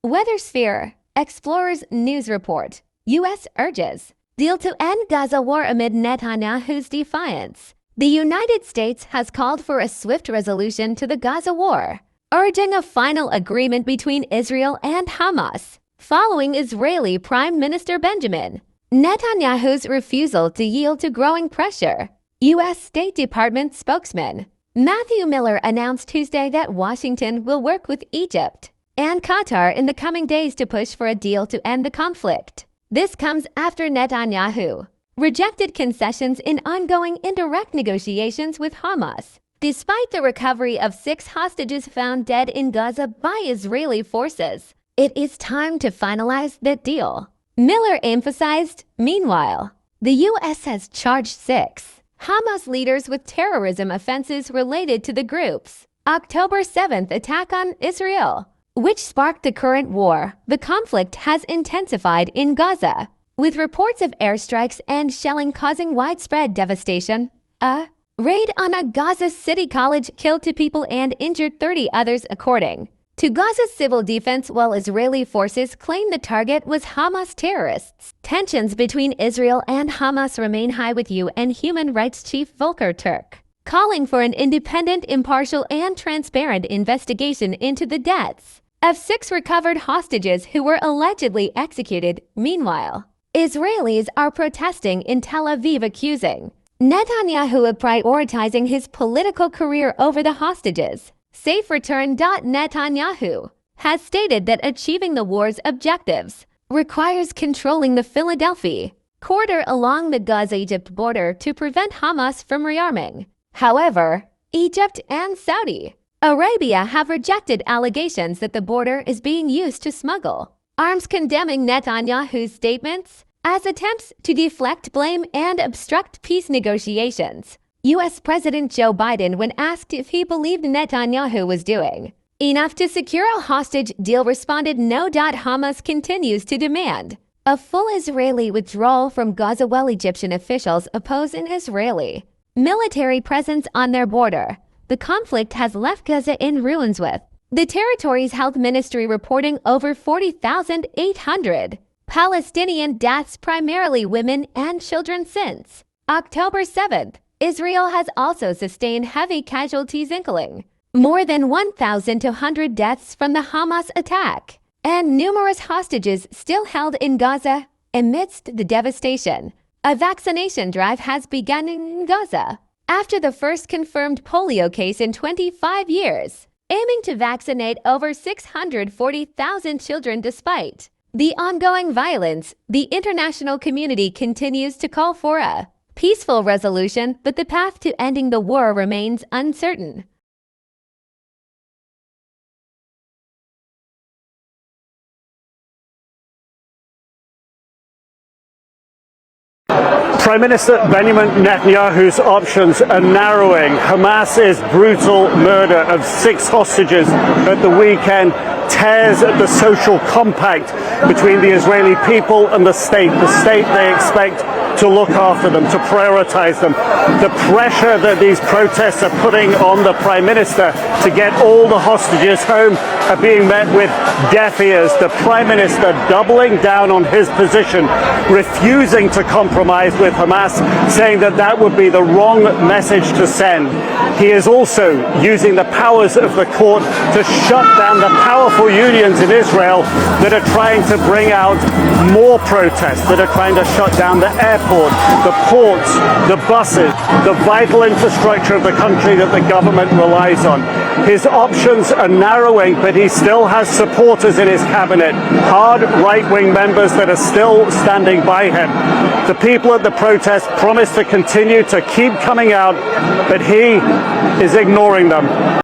Weathersphere, Explorers News Report. U.S. urges deal to end Gaza war amid Netanyahu's defiance. The United States has called for a swift resolution to the Gaza war, urging a final agreement between Israel and Hamas, following Israeli Prime Minister Benjamin Netanyahu's refusal to yield to growing pressure. U.S. State Department spokesman Matthew Miller announced Tuesday that Washington will work with Egypt and Qatar in the coming days to push for a deal to end the conflict. This comes after Netanyahu rejected concessions in ongoing indirect negotiations with Hamas, despite the recovery of 6 hostages found dead in Gaza by Israeli forces. It is time to finalize that deal, Miller emphasized. Meanwhile, the U.S. has charged 6 Hamas leaders with terrorism offenses related to the group's October 7th attack on Israel, which sparked the current war. The conflict has intensified in Gaza, with reports of airstrikes and shelling causing widespread devastation. A raid on a Gaza City college killed 2 people and injured 30 others, according to Gaza's civil defense, while Israeli forces claim the target was Hamas terrorists. Tensions between Israel and Hamas remain high, with UN Human Rights Chief Volker Turk calling for an independent, impartial, and transparent investigation into the deaths of 6 recovered hostages who were allegedly executed. Meanwhile, Israelis are protesting in Tel Aviv, accusing Netanyahu of prioritizing his political career over the hostages. Safe Return. Netanyahu has stated that achieving the war's objectives requires controlling the Philadelphia corridor along the Gaza-Egypt border to prevent Hamas from rearming. However, Egypt and Saudi Arabia have rejected allegations that the border is being used to smuggle arms, condemning Netanyahu's statements as attempts to deflect blame and obstruct peace negotiations. U.S. President Joe Biden, when asked if he believed Netanyahu was doing enough to secure a hostage deal, responded no. Hamas continues to demand a full Israeli withdrawal from Gaza, while Egyptian officials oppose an Israeli military presence on their border. The conflict has left Gaza in ruins, with the territory's health ministry reporting over 40,800 Palestinian deaths, primarily women and children, since October 7th. Israel has also sustained heavy casualties, including more than 1,200 deaths from the Hamas attack, and numerous hostages still held in Gaza. Amidst the devastation, a vaccination drive has begun in Gaza after the first confirmed polio case in 25 years, aiming to vaccinate over 640,000 children. Despite the ongoing violence, the international community continues to call for a peaceful resolution, but the path to ending the war remains uncertain. Prime Minister Benjamin Netanyahu's options are narrowing. Hamas's brutal murder of 6 hostages at the weekend tears at the social compact between the Israeli people and the state they expect to look after them, to prioritize them. The pressure that these protests are putting on the Prime Minister to get all the hostages home are being met with deaf ears. The Prime Minister doubling down on his position, refusing to compromise with Hamas, saying that that would be the wrong message to send. He is also using the powers of the court to shut down the powerful unions in Israel that are trying to bring out more protests, that are trying to shut down the airport, the ports, the buses, the vital infrastructure of the country that the government relies on. His options are narrowing, but he still has supporters in his cabinet, hard right-wing members that are still standing by him. The people at the protest promise to continue to keep coming out, but he is ignoring them.